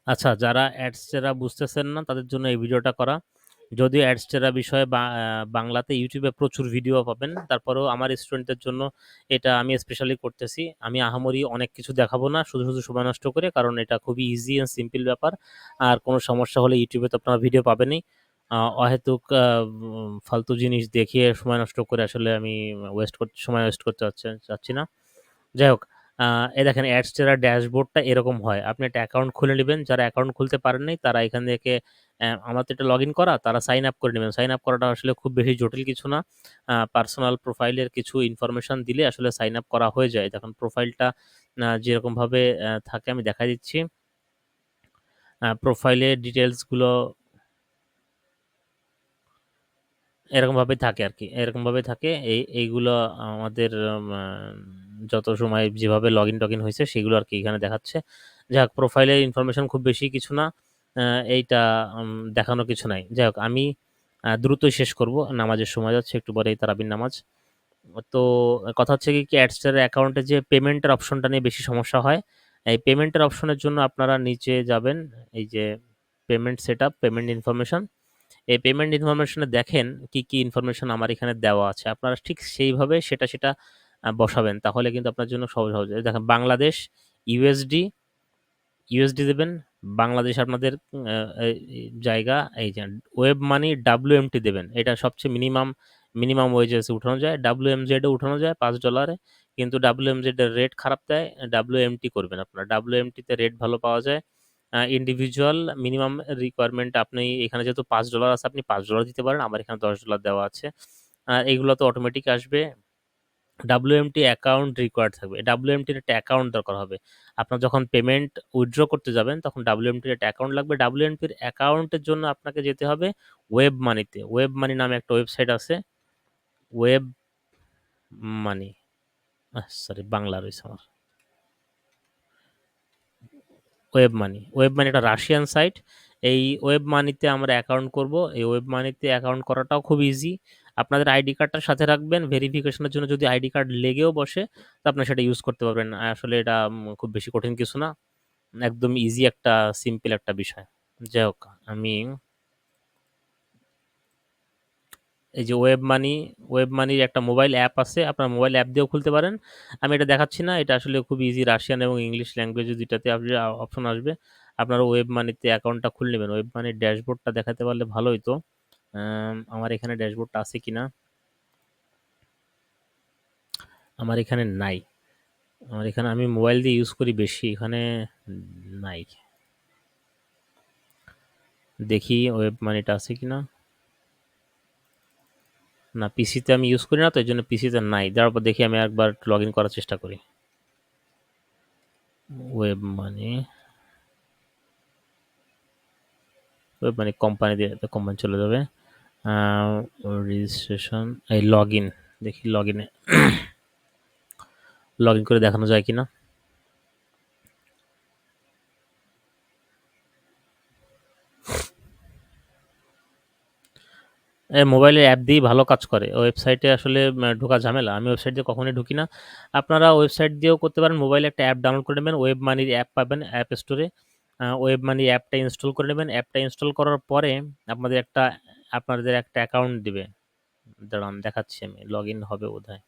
আচ্ছা, যারা অ্যাডস্টেরা বুঝতেছেন না তাদের জন্য এই ভিডিওটা করা। যদিও অ্যাডস্টেরা বিষয়ে বাংলাতে ইউটিউবে প্রচুর ভিডিও পাবেন, তারপরেও আমার স্টুডেন্টদের জন্য এটা আমি স্পেশালি করতেছি। আমি আহামরি অনেক কিছু দেখাবো না শুধু শুধু সময় নষ্ট করে, কারণ এটা খুবই ইজি অ্যান্ড সিম্পল ব্যাপার। আর কোনো সমস্যা হলে ইউটিউবে তো আপনারা ভিডিও পাবেনই। অহেতুক ফালতু জিনিস দেখিয়ে সময় নষ্ট করে আসলে আমি সময় ওয়েস্ট করতে চাচ্ছি না। যাই হোক, এই দেখেন অ্যাডস্টেরা ড্যাশবোর্ডটা এরকম হয়। আপনি একটা অ্যাকাউন্ট খুলে নিবেন। যারা অ্যাকাউন্ট খুলতে পারেন নাই তারা এখান থেকে আমার তো এটা লগইন করা, তারা সাইন আপ করে নিবেন। সাইন আপ করাটা আসলে খুব বেশি জটিল কিছু না। পার্সোনাল প্রোফাইলের কিছু ইনফরমেশন দিলে আসলে সাইন আপ করা হয়ে যায়। দেখুন প্রোফাইলটা যেরকমভাবে থাকে আমি দেখাই দিচ্ছি। প্রোফাইলের ডিটেইলসগুলো এরকমভাবে থাকে আরকি। এরকমভাবে থাকে। এইগুলো আমাদের যত সময় যেভাবে লগইন-টগইন হইছে সেগুলো আরকি এখানে দেখাচ্ছে। যাই হোক, প্রোফাইলের ইনফরমেশন খুব বেশি কিছু না। আ এইটা দেখানোর কিছু নাই। যাই হোক, আমি দ্রুতই শেষ করব। নামাজের সময় যাচ্ছে, একটু পরেই তারাবির নামাজ। তো কথা হচ্ছে কি অ্যাডস্টার অ্যাকাউন্টে যে পেমেন্টের অপশনটা নিয়ে বেশি সমস্যা হয়। এই পেমেন্টের অপশনের জন্য আপনারা নিচে যাবেন। এই যে পেমেন্ট সেটআপ, পেমেন্ট ইনফরমেশন। এই পেমেন্ট ইনফরমেশনে দেখেন কি, কি ইনফরমেশন আমার এখানে দেওয়া আছে। আপনারা ঠিক সেইভাবে সেটা বসাবেন। তাহলে কিন্তু আপনার জন্য সহজ হবে। দেখেন বাংলাদেশ, ইউএসডি, ইউএসডি দেবেন। বাংলাদেশ আপনাদের আ এই জায়গা এই যে ওয়েব মানি WMT দেবেন। এটা সবচেয়ে মিনিমাম ওয়েজেস উঠানো যায়। WMZ এ উঠানো যায় $5 এ। কিন্তু WMZ এর রেট খারাপ দেয়। WMT করবেন আপনারা। WMT তে রেট ভালো পাওয়া যায়। ইন্ডিভিজুয়াল মিনিমাম রিকোয়ারমেন্ট আপনি এখানে যেহেতু $5 আছে আপনি $5 দিতে পারেন। আমার এখানে $10 দেওয়া আছে। এগুলো তো অটোমেটিক আসবে। WMT অ্যাকাউন্ট রিকোয়ার্ড থাকবে। WMT এর একটা অ্যাকাউন্ট দরকার হবে। আপনার যখন পেমেন্ট উইথড্র করতে যাবেন তখন WMT এর একটা অ্যাকাউন্ট লাগবে। WMT এর অ্যাকাউন্টের জন্য আপনাকে যেতে হবে ওয়েব মানিতে। ওয়েব মানি নামে একটা ওয়েবসাইট আছে। ওয়েব মানি, সরি বাংলা রইছে আমার। Web money. ওয়েব মানি একটা রাশিয়ান সাইট। এই ওয়েব মানিতে আমরা অ্যাকাউন্ট করব। এই ওয়েব মানিতে অ্যাকাউন্ট করাটাও খুব ইজি। আপনাদের আইডি কার্ডটা সাথে রাখবেন। ভেরিফিকেশনের জন্য যদি আইডি কার্ড লেগেও বসে, তো আপনারা সেটা ইউজ করতে পারবেন। আসলে এটা খুব বেশি কঠিন কিছু না। একদম ইজি একটা সিম্পল একটা বিষয়। যাই হোক, আমি এই যে ওয়েব মানির একটা মোবাইল অ্যাপ আছে। আপনার মোবাইল অ্যাপ দিয়েও খুলতে পারেন। আমি এটা দেখাচ্ছি না। এটা আসলে খুব ইজি, রাশিয়ান এবং ইংলিশ ল্যাঙ্গুয়েজে ২ টাতে অপশন আসবে। আপনারা ওয়েব মানিতে অ্যাকাউন্টটা খুলে নেবেন। ওয়েব মানির ড্যাশবোর্ডটা দেখাতে পারলে ভালো হইতো। আমার এখানে ড্যাশবোর্ডটা আছে কিনা? আমার এখানে নাই। আমার এখানে আমি মোবাইল দিয়ে ইউজ করি বেশি। এখানে নাই। দেখি ওয়েব মানিটা আছে কিনা? না, পিসিতে আমি ইউজ করি না তো এইজন্য পিসিতে নাই। তারপর দেখি আমি একবার লগইন করার চেষ্টা করি। Web money, web money company দিয়ে কোম্পানি চলে যাবে। রেজিস্ট্রেশন, এই লগইন, দেখি লগইনে লগইন করে দেখানো যায় কিনা। মোবাইলের অ্যাপ দিয়েই ভালো কাজ করে। ওয়েবসাইটে আসলে ঢোকা ঝামেলা। আমি ওয়েবসাইট দিয়ে কখনোই ঢুকি না। আপনারা ওয়েবসাইট দিয়েও করতে পারেন। মোবাইলে একটা অ্যাপ ডাউনলোড করে নেবেন। ওয়েব মানির অ্যাপ পাবেন অ্যাপ স্টোরে। ওয়েব মানি অ্যাপটা ইনস্টল করে নেবেন। অ্যাপটা ইনস্টল করার পরে আপনাদের একটা অ্যাকাউন্ট দিবে। দাঁড়ান দেখাচ্ছি আমি। লগইন হবে বোধহয়।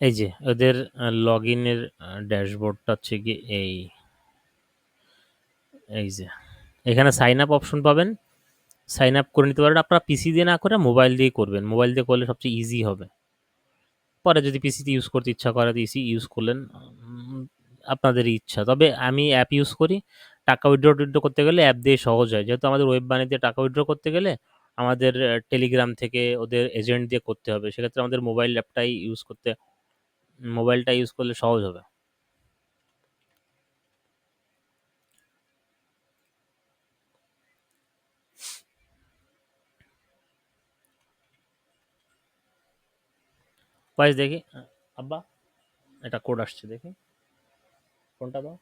এই যে ওদের লগইনের ড্যাশবোর্ডটা হচ্ছে গিয়ে এই যে এখানে সাইন আপ অপশন পাবেন। সাইন আপ করে নিতে পারেন। আপনারা পিসি দিয়ে না করে মোবাইল দিয়ে করবেন। মোবাইল দিয়ে করলে সবচেয়ে ইজি হবে। পরে যদি পিসিতে ইউজ করতে ইচ্ছা করে তো ইউজ করলেন। আপনাদেরই ইচ্ছা। তবে আমি অ্যাপ ইউজ করি। টাকা উইথড্র করতে গেলে অ্যাপ দিয়ে সহজ হয়। যেহেতু আমাদের ওয়েব মানি দিয়ে টাকা উইথড্র করতে গেলে আমাদের টেলিগ্রাম থেকে ওদের এজেন্ট দিয়ে করতে হবে। সেক্ষেত্রে আমাদের মোবাইলটা ইউজ করলে সহজ হবে। ভয়েস দেখি। আব্বা, এটা কোড আসছে দেখি। ফোনটা দাও।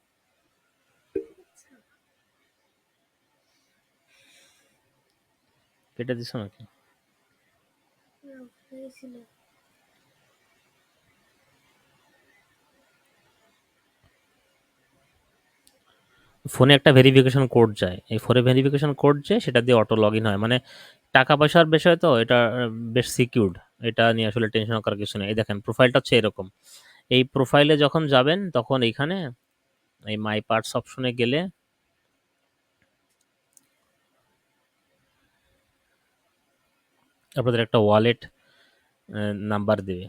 কেটে দিছো নাকি? ফোনে একটা ভেরিফিকেশন কোড যায়, এই ফোনে ভেরিফিকেশন কোড যায়, সেটা দিয়ে অটো লগ ইন হয়। মানে টাকা পয়সার বিষয় তো এটা বেশ সিকিউরড, এটা নিয়ে আসলে টেনশন করার কিছু নেই। এই দেখেন প্রোফাইলটা হচ্ছে এরকম। এই প্রোফাইলে যখন যাবেন তখন এইখানে এই মাই পার্টস অপশনে গেলে আপনাদের একটা ওয়ালেট নাম্বার দেবে।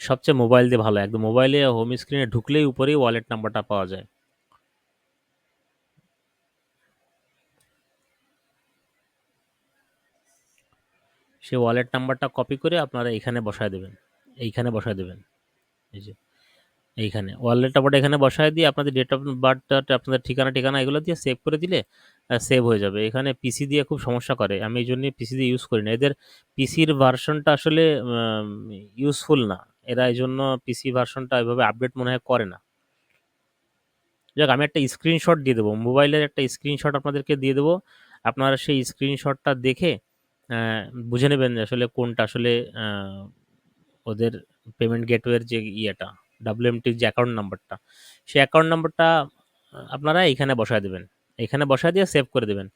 সবচেয়ে মোবাইল দিয়ে ভালো, একদম মোবাইলে হোম স্ক্রিনে ঢুকলেই উপরেই ওয়ালেট নাম্বারটা পাওয়া যায়। সেই ওয়ালেট নাম্বারটা কপি করে আপনারা এখানে বসায় দেবেন, এইখানে বসায় দেবেন। এই যে এইখানে ওয়ালেট নাম্বারটা এখানে বসায় দিয়ে আপনাদের ডেট অফ বার্থটা, আপনাদের ঠিকানা ঠিকানা এগুলো দিয়ে সেভ করে দিলে সেভ হয়ে যাবে। এখানে পিসি দিয়ে খুব সমস্যা করে, আমি এই জন্য পিসি দিয়ে ইউজ করি না। এদের পিসির ভার্সনটা আসলে ইউজফুল না, এরা এই জন্য পিসি ভার্সনটা এভাবে আপডেট মনে হয় করে না। যাক, আমি একটা স্ক্রিনশট দিয়ে দেবো, মোবাইলের একটা স্ক্রিনশট আপনাদেরকে দিয়ে দেবো। আপনারা সেই স্ক্রিনশটটা দেখে আহ, বুঝে নেবেন যে আসলে কোনটা আসলে আহ, ওদের পেমেন্ট গেটওয়ের যে ইয়েটা, ডাব্লিউএমটির যে অ্যাকাউন্ট নাম্বারটা, সেই অ্যাকাউন্ট নাম্বারটা আপনারা এখানে বসায় দেবেন, এখানে বসায় দিয়ে সেভ করে দেবেন।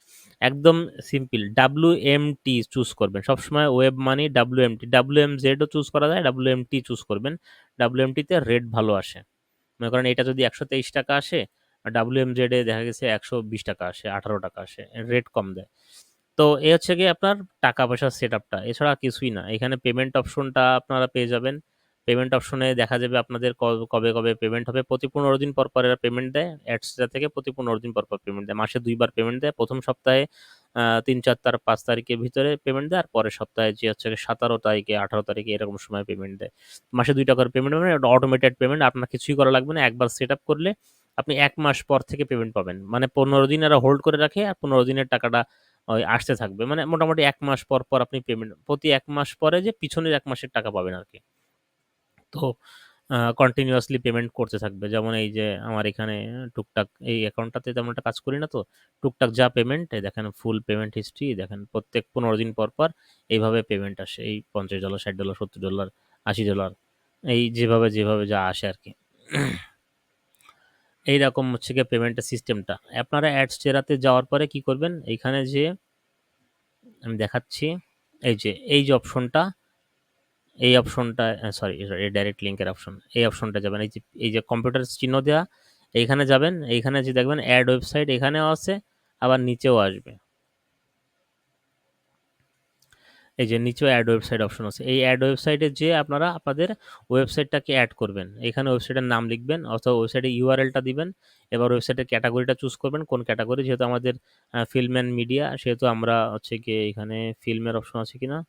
একদম সিম্পল, ডাব্লিউএমটি চুজ করবেন সবসময়। ওয়েব মানি ডাব্লিউএমটি, ডাব্লিউএমজেডও চুজ করা যায়, ডাব্লিউএমটি চুজ করবেন। ডাব্লিউএমটিতে রেট ভালো আসে। মনে করেন এটা যদি 123 টাকা আসে, আর ডাব্লিউএমজেড এ দেখা গেছে 120 টাকা আসে, 18 টাকা আসে, রেট কম দেয়। তো এ হচ্ছে গিয়ে আপনার টাকা পয়সার সেট আপটা, এছাড়া কিছুই না। এখানে পেমেন্ট অপশনটা আপনারা পেয়ে যাবেন। পেমেন্ট অপশনে দেখা যাবে আপনাদের কবে কবে পেমেন্ট হবে। প্রতি 15 দিন পর পর এরা পেমেন্ট দেয়, অ্যাডসটা থেকে প্রতি 15 দিন পর পর পেমেন্ট দেয়। মাসে 2বার পেমেন্ট দেয়, প্রথম সপ্তাহে 3, 4, 5 তারিখের ভিতরে পেমেন্ট দেয়, আর পরের সপ্তাহে যে হচ্ছে 17 তারিখে, 18 তারিখে এরকম সময় পেমেন্ট দেয়। মাসে 2 টাকার পেমেন্ট হবে, এটা অটোমেটেড পেমেন্ট, আপনার কিছুই করা লাগবে না। একবার সেট আপ করলে আপনি 1 মাস পর থেকে পেমেন্ট পাবেন। মানে 15 দিন এরা হোল্ড করে রাখে, আর 15 দিনের টাকাটা ওই আসতে থাকবে। মানে মোটামুটি 1 মাস পর পর আপনি পেমেন্ট, প্রতি 1 মাস পরে যে পিছনের 1 মাসের টাকা পাবেন আর কি। তো কন্টিনিউয়াসলি পেমেন্ট করতে থাকবে। যেমন এই যে আমার এখানে টুকটাক এই অ্যাকাউন্টটাতে তেমন একটা কাজ করি না, তো টুকটাক যা পেমেন্ট এই দেখেন, ফুল পেমেন্ট হিস্ট্রি দেখেন, প্রত্যেক 15 দিন পর পর এইভাবে পেমেন্ট আসে। এই $50, $60, $70, $80, এই যেভাবে যেভাবে যা আসে আর কি। এইরকম হচ্ছে গিয়ে পেমেন্টের সিস্টেমটা। আপনারা অ্যাডস চেরাতে যাওয়ার পরে কি করবেন, এইখানে যে আমি দেখাচ্ছি, এই যে অপশনটা, এই অপশনটা, সরি, এই ডাইরেক্ট লিঙ্কের অপশন, এই অপশনটা যাবেন। এই যে কম্পিউটার চিহ্ন দেওয়া, এইখানে যাবেন। এইখানে যে দেখবেন অ্যাড ওয়েবসাইট, এখানেও আছে, আবার নিচেও আসবে। এই যে নিচেও অ্যাড ওয়েবসাইট অপশন আছে, এই অ্যাড ওয়েবসাইটে যে আপনারা আপনাদের ওয়েবসাইটটাকে অ্যাড করবেন। এখানে ওয়েবসাইটের নাম লিখবেন অথবা ওয়েবসাইটের ইউআরএলটা দিবেন। এবার ওয়েবসাইটের ক্যাটাগরিটা চুজ করবেন, কোন ক্যাটাগরি, যেহেতু আমাদের ফিল্ম অ্যান্ড মিডিয়া, সেহেতু আমরা হচ্ছে গিয়ে এখানে ফিল্মের অপশন আছে কিনা,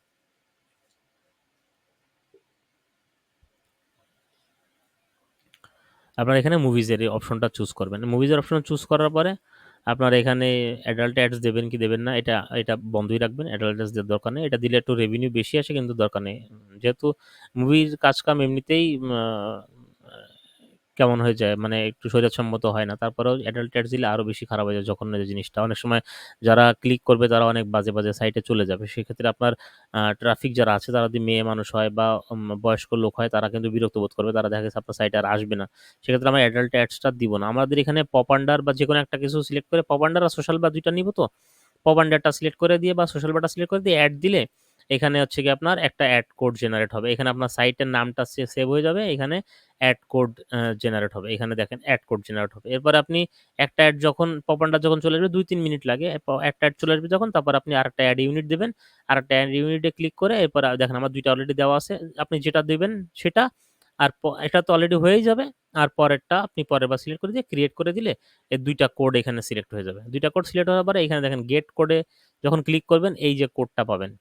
আপনারা এখানে মুভিজের এই অপশনটা চুজ করবেন। মুভিজের অপশন চুজ করার পরে আপনারা এখানে অ্যাডাল্ট অ্যাডস দেবেন কি দেবেন না, এটা এটা বন্ধই রাখবেন। অ্যাডাল্ট অ্যাডস দেওয়ার দরকার নেই, এটা দিলে একটু রেভিনিউ বেশি আসে, কিন্তু দরকার নেই। যেহেতু মুভির কাজ কাম এমনিতেই কেমন হয়ে যায়, মানে একটু শরীরসম্মত হয় না, তারপরেও অ্যাডাল্ট অ্যাডস দিলে আরও বেশি খারাপ হয়ে যায়। যখন এই জিনিসটা অনেক সময় যারা ক্লিক করবে তারা অনেক বাজে বাজে সাইটে চলে যাবে, সেক্ষেত্রে আপনার ট্রাফিক যারা আছে, তারা যদি মেয়ে মানুষ হয় বা বয়স্ক লোক হয়, তারা কিন্তু বিরক্ত বোধ করবে, তারা দেখা গেছে আপনার সাইটে আর আসবে না। সেক্ষেত্রে আমরা অ্যাডাল্ট অ্যাডসটা দিব না। আমাদের এখানে পপ আন্ডার বা যে কোনো একটা কিছু সিলেক্ট করে, পপ আন্ডার আর সোশ্যাল বা দুইটা নিব, তো পপ আন্ডারটা সিলেক্ট করে দিয়ে বা সোশ্যাল বাটা সিলেক্ট করে দিয়ে অ্যাড দিলে এখানে হচ্ছে কি আপনার একটা অ্যাড কোড জেনারেট হবে। এখানে আপনার সাইটের নামটা সেভ হয়ে যাবে, এখানে অ্যাড কোড জেনারেট হবে। এখানে দেখেন অ্যাড কোড জেনারেট হবে। এরপর আপনি একটা অ্যাড যখন পপ আন্ডার যখন চলে আসবে, 2-3 মিনিট লাগে, একটা অ্যাড চলে আসবে যখন, তারপর আপনি আরেকটা অ্যাড ইউনিট দেবেন। আরেকটা অ্যাড ইউনিটে ক্লিক করে এরপর দেখেন আমার দুইটা অলরেডি দেওয়া আছে, আপনি যেটা দেবেন সেটা, আর এটা তো অলরেডি হয়েই যাবে। আর পরেরটা আপনি পরের বার সিলেক্ট করে দিয়ে ক্রিয়েট করে দিলে এই দুইটা কোড এখানে সিলেক্ট হয়ে যাবে। দুইটা কোড সিলেক্ট হওয়ার পরে এখানে দেখেন গেট কোডে যখন ক্লিক করবেন, এই যে কোডটা পাবেন,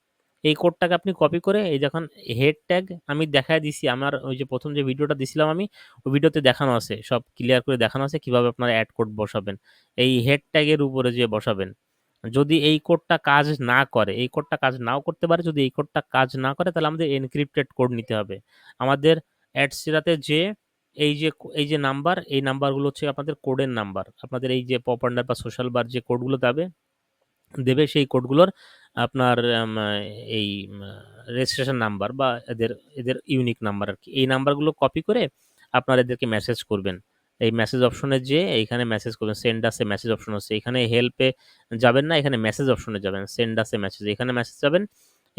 এই কোডটাকে আপনি কপি করে এই যখন হেড ট্যাগ আমি দেখায় দিছি, আমার ওই যে প্রথম যে ভিডিওটা দিছিলাম আমি, ওই ভিডিওতে দেখানো আছে, সব ক্লিয়ার করে দেখানো আছে কিভাবে আপনারা অ্যাড কোড বসাবেন। এই হেড ট্যাগের উপরে যে বসাবেন। যদি এই কোডটা কাজ না করে, এই কোডটা কাজ নাও করতে পারে, যদি এই কোডটা কাজ না করে তাহলে আমাদের এনক্রিপ্টেড কোড নিতে হবে। আমাদের অ্যাডসেরাতে যে এই যে নাম্বার, এই নাম্বারগুলো হচ্ছে আপনাদের কোডের নাম্বার। আপনাদের এই যে পপ আন্ডার বা সোশ্যাল বার যে কোডগুলো দেবে দেবে সেই কোডগুলোর আপনার এই রেজিস্ট্রেশন নাম্বার বা এদের এদের ইউনিক নাম্বার আর কি, এই নাম্বারগুলো কপি করে আপনার এদেরকে মেসেজ করবেন। এই মেসেজ অপশনে যেয়ে এইখানে মেসেজ করবেন, সেন্ড আস এ মেসেজ অপশন আছে, এখানে হেল্পে যাবেন না, এখানে মেসেজ অপশনে যাবেন, সেন্ড আস এ মেসেজ, এখানে মেসেজ যাবেন,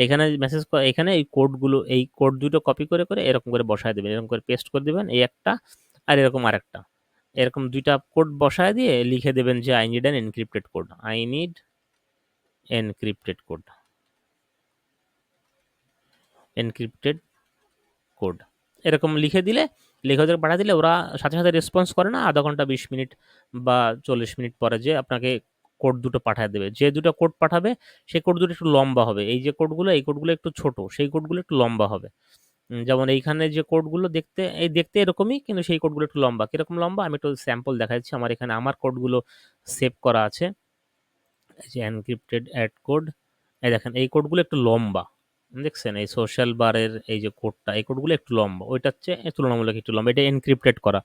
এখানে মেসেজ, এখানে এই কোডগুলো, এই কোড দুটো কপি করে করে এরকম করে বসায় দেবেন, এরকম করে পেস্ট করে দেবেন, এই একটা আর এরকম আরেকটা, এরকম দুইটা কোড বসায় দিয়ে লিখে দেবেন যে I need an encrypted code, I need encrypted code, encrypted code, এরকম লিখে দিলে, লিখে ওদের পাঠিয়ে দিলে ওরা সাথে সাথে রেসপন্স করে না, আধা ঘন্টা 20 মিনিট বা 40 মিনিট পরে যে আপনাকে কোড দুটো পাঠিয়ে দেবে। যে দুটো কোড পাঠাবে সেই কোড দুটো একটু লম্বা হবে, এই যে কোডগুলো, এই কোডগুলো একটু ছোট, সেই কোডগুলো একটু লম্বা হবে। যেমন এইখানে যে কোডগুলো দেখতে, এই দেখতে এরকমই, কিন্তু সেই কোডগুলো একটু লম্বা। কিরকম লম্বা আমি একটু স্যাম্পল দেখাচ্ছি, আমার এখানে আমার কোডগুলো সেভ করা আছে, এই যে এনক্রিপ্টেড অ্যাড কোড, এই দেখেন এই কোডগুলো একটু লম্বা, দেখছেন এই সোশ্যাল বারের এই যে কোডটা, এই কোডগুলো একটু লম্বা, ওইটা হচ্ছে তুলনামূলক একটু লম্বা, এটা এনক্রিপ্টেড করা।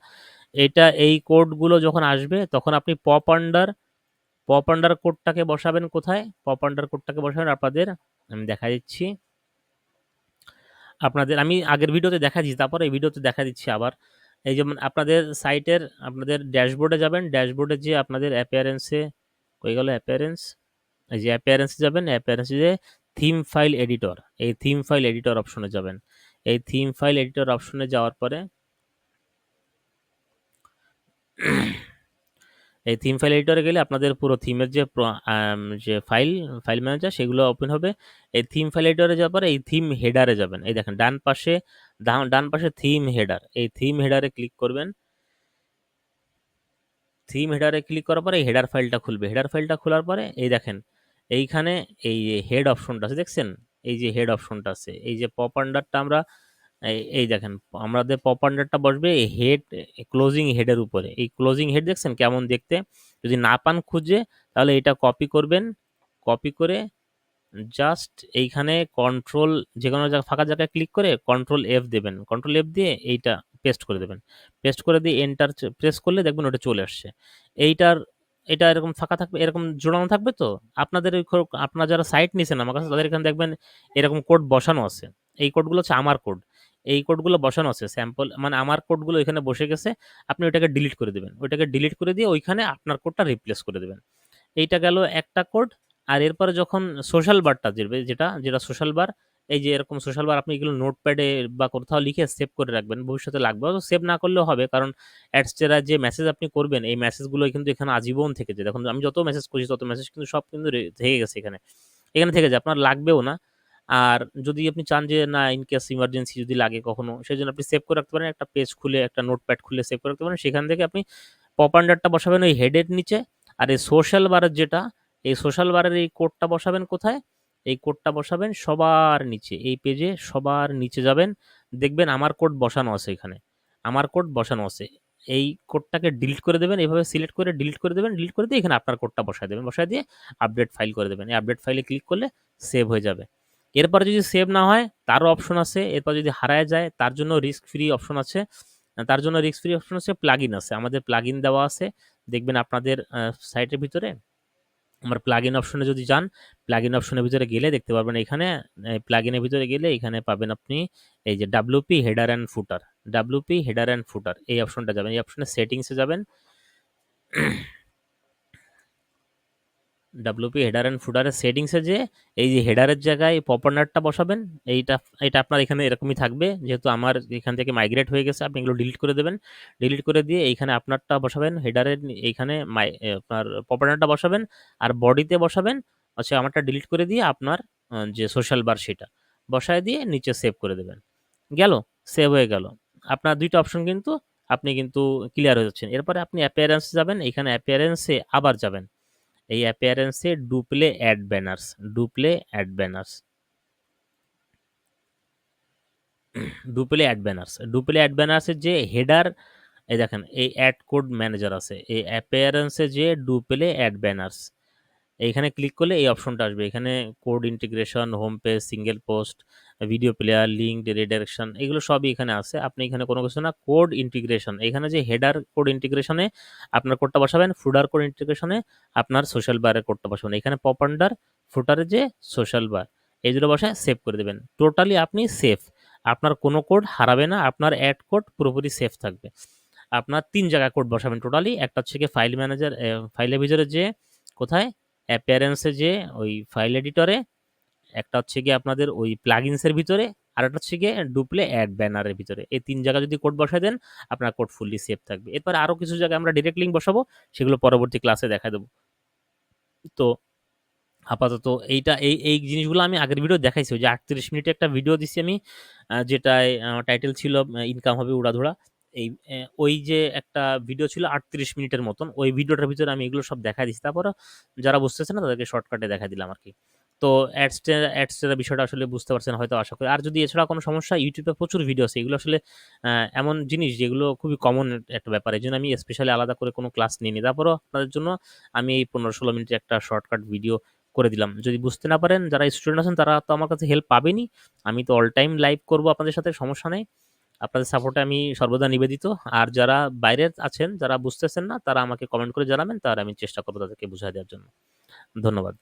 এটা এই কোডগুলো যখন আসবে তখন আপনি পপ আন্ডার কোডটাকে বসাবেন কোথায়, পপ আন্ডার কোডটাকে বসাবেন আপনাদের, আমি দেখা দিচ্ছি আপনাদের, আমি আগের ভিডিওতে দেখা দিচ্ছি, তারপরে এই ভিডিওতে দেখা দিচ্ছি আবার। এই যেমন আপনাদের সাইটের আপনাদের ড্যাশবোর্ডে যাবেন, ড্যাশবোর্ডে যে আপনাদের অ্যাপিয়ারেন্সে, কই গেল অ্যাপিয়ারেন্স, এই যে অ্যাপিয়ারেন্সে যাবেন, অ্যাপিয়ারেন্সে যে থিম ফাইল এডিটর, এই থিম ফাইল এডিটর অপশনে যাবেন। এই থিম ফাইল এডিটর অপশনে যাওয়ার পরে এই থিম ফাইল এডিটরে গেলে আপনাদের পুরো থিমের যে যে ফাইল ম্যানেজার সেগুলো ওপেন হবে। এই থিম ফাইল এডিটরে যাওয়ার পরে এই থিম হেডারে যাবেন, এই দেখেন ডান পাশে থিম হেডার, এই থিম হেডারে ক্লিক করবেন। থিম হেডারে ক্লিক করার পরে এই হেডার ফাইলটা খুলবে, হেডার ফাইলটা খোলার পরে এই দেখেন এইখানে এই হেড অপশনটা আছে দেখছেন, এই যে হেড অপশনটা আছে, এই যে পপ আন্ডারটা আমরা, এই দেখেন আমাদের পপ আন্ডারটা বসবে এই হেড, ক্লোজিং হেডের উপরে, এই ক্লোজিং হেড দেখছেন কেমন দেখতে, যদি না পান খুঁজে তাহলে এটা কপি করবেন, কপি করে জাস্ট এইখানে কন্ট্রোল, যে কোনো ফাঁকা জায়গায় ক্লিক করে কন্ট্রোল এফ দেবেন, কন্ট্রোল এফ দিয়ে এইটা পেস্ট করে দেবেন, পেস্ট করে দিয়ে এন্টার প্রেস করলে দেখবেন ওটা চলে আসছে। এইটার, এটা এরকম ফাঁকা থাকবে, এরকম জোড়ানো থাকবে, তো আপনাদের আপনারা যারা সাইট নিছেন আমার কাছে তাদের এখানে দেখবেন এরকম কোড বসানো আছে, এই কোডগুলো হচ্ছে আমার কোড, এই কোডগুলো বসানো আছে স্যাম্পল, মানে আমার কোডগুলো এখানে বসে গেছে, আপনি ওইটাকে ডিলিট করে দেবেন, ওইটাকে ডিলিট করে দিয়ে ওইখানে আপনার কোডটা রিপ্লেস করে দেবেন। এইটা গেল একটা কোড। আর এরপরে যখন সোশ্যাল বারটা দিবে, যেটা যেটা সোশ্যাল বার, এই যে এরকম সোশ্যাল বার আপনি এগুলো নোটপ্যাডে বা কোথাও লিখে সেভ করে রাখবেন, ভবিষ্যতে লাগবে, অথবা সেভ না করলেও হবে, কারণ অ্যাডসেরা যে মেসেজ আপনি করবেন এই মেসেজগুলো কিন্তু এখানে আজীবন থেকে যায়, দেখুন আমি যত মেসেজ করছি তত মেসেজ কিন্তু সব কিন্তু থেকে গেছে এখানে, এখানে থেকে যায়, আপনার লাগবেও না। আর যদি আপনি চান যে না ইন কেস ইমার্জেন্সি যদি লাগে কখনো, সেই জন্য আপনি সেভ করে রাখতে পারেন, একটা পেজ খুলে একটা নোটপ্যাড খুলে সেভ করে রাখতে পারেন, সেখান থেকে আপনি পপ আন্ডারটা বসাবেন ওই হেডের নিচে, আর এই সোশ্যাল বারের যেটা, এই সোশ্যাল বারের এই কোডটা বসাবেন কোথায়, এই কোডটা বসাবেন সবার নিচে, এই পেজে সবার নিচে যাবেন, দেখবেন আমার কোড বসানো আছে এখানে, আমার কোড বসানো আছে, এই কোডটাকে ডিলিট করে দেবেন, এইভাবে সিলেক্ট করে ডিলিট করে দেবেন, ডিলিট করে দিয়ে এখানে আপনার কোডটা বসায় দেবেন, বসায় দিয়ে আপডেট ফাইল করে দেবেন, এই আপডেট ফাইলে ক্লিক করলে সেভ হয়ে যাবে। এরপরে যদি সেভ না হয় তারও অপশন আছে, এরপর যদি হারায় যায় তার জন্য রিস্ক ফ্রি অপশন আছে, তার জন্য রিস্ক ফ্রি অপশন আছে, প্লাগইন আছে, আমাদের প্লাগইন দেওয়া আছে, দেখবেন আপনাদের সাইটের ভিতরে আমার প্লাগইন অপশনে যদি যান, প্লাগইন অপশনের ভিতরে গেলে দেখতে পারবেন এখানে, প্লাগইনের ভিতরে গেলে এখানে পাবেন আপনি এই যে WP header and footer, WP header and ফুটার এই অপশনটা যাবেন, এই অপশনে সেটিংসে যাবেন, ডাব্লিউপি হেডার অ্যান্ড ফুটারের সেটিংসে যে এই যে হেডারের জায়গায় পপারনারটা বসাবেন, এইটা, এটা আপনার এখানে এরকমই থাকবে, যেহেতু আমার এখান থেকে মাইগ্রেট হয়ে গেছে, আপনি এগুলো ডিলিট করে দেবেন, ডিলিট করে দিয়ে এইখানে আপনারটা বসাবেন, হেডারের এইখানে আপনার পপারনারটা বসাবেন, আর বডিতে বসাবেন আচ্ছা আমারটা ডিলিট করে দিয়ে আপনার যে সোশ্যাল বার সেটা বসায় দিয়ে নিচে সেভ করে দেবেন, গেল, সেভ হয়ে গেল, আপনার দুইটা অপশন কিন্তু আপনি কিন্তু ক্লিয়ার হয়ে যাচ্ছেন। এরপরে আপনি অ্যাপিয়ারেন্সে যাবেন, এখানে অ্যাপিয়ারেন্সে আবার যাবেন, এই অ্যাপিয়ারেন্সে ডুপ্লে add banners, ডুপ্লে add banners, ডুপ্লে add banners, ডুপ্লে add ব্যানার্সের যে হেডার, এই দেখেন এই অ্যাড কোড ম্যানেজার আছে, এই অ্যাপিয়ারেন্সে যে ডুপ্লে অ্যাড ব্যানার্স, এইখানে ক্লিক করলে এই অপশনটা আসবে, এখানে code integration, home page, single post, video player, link, redirection, এগুলো সবই এখানে আছে, আপনি এখানে কোনো কিছু না, কোড ইন্টিগ্রেশন, এখানে যে হেডার কোড ইন্টিগ্রেশনে আপনার কোডটা বসাবেন, ফুডার কোড ইন্টিগ্রেশনে আপনার সোশ্যাল বারের কোডটা বসাবেন, এখানে পপ আন্ডার ফুটারে যে সোশ্যাল বার, এই দুটো বসায় সেভ করে দেবেন। টোটালি আপনি সেফ, আপনার কোনো কোড হারাবে না, আপনার অ্যাড কোড পুরোপুরি সেফ থাকবে। আপনার ৩ জায়গায় কোড বসাবেন টোটালি। একটা হচ্ছে গিয়ে ফাইল ম্যানেজার, ফাইলের ভিতরে যে কোথায়? অ্যাপিয়ারেন্সে যে ওই ফাইল এডিটরে, একটা হচ্ছে গিয়ে আপনাদের ওই প্লাগইনসের ভিতরে, আর একটা হচ্ছে গিয়ে ডুপ্লে অ্যাড ব্যানারের ভিতরে। এই ৩ জায়গায় যদি কোড বসায় দেন, আপনার কোড ফুললি সেফ থাকবে। এরপরে আরও কিছু জায়গায় আমরা ডিরেক্ট লিঙ্ক বসাবো, সেগুলো পরবর্তী ক্লাসে দেখায় দেবো। তো আপাতত এই জিনিসগুলো আমি আগের ভিডিও দেখাইছি, ওই যে 38 মিনিটে একটা ভিডিও দিছি আমি, যেটায় টাইটেল ছিল ইনকাম হবে উড়াধুরা। এই ওই যে একটা ভিডিও ছিল 38 মিনিটের মতন, ওই ভিডিওটার ভিতরে আমি এগুলো সব দেখাই দিচ্ছি। তারপরে যারা বুঝতেছে না তাদেরকে শর্টকাটে দেখা দিলাম আর কি। তো অ্যাডসের বিষয়টা আসলে বুঝতে পারছেন হয়তো, আশা করি। আর যদি এছাড়া কোনো সমস্যা, ইউটিউবে প্রচুর ভিডিও আছে, এগুলো আসলে এমন জিনিস যেগুলো খুবই কমন একটা ব্যাপার, এই জন্য আমি স্পেশালি আলাদা করে কোনো ক্লাস নিইনি। তারপরও আপনাদের জন্য আমি এই 15-16 মিনিটের একটা শর্টকাট ভিডিও করে দিলাম। যদি বুঝতে না পারেন, যারা স্টুডেন্ট আছেন তারা তো আমার কাছে হেল্প পাবেনই। আমি তো অল টাইম লাইভ করবো আপনাদের সাথে, সমস্যা নেই। আপনাদের সাপোর্টে আমি সর্বদা নিবেদিত। আর যারা বাইরে আছেন, যারা বুঝতেছেন না, তারা আমাকে কমেন্ট করে জানাবেন, তার আমি চেষ্টা করবো তাদেরকে বুঝাই দেওয়ার জন্য। ধন্যবাদ।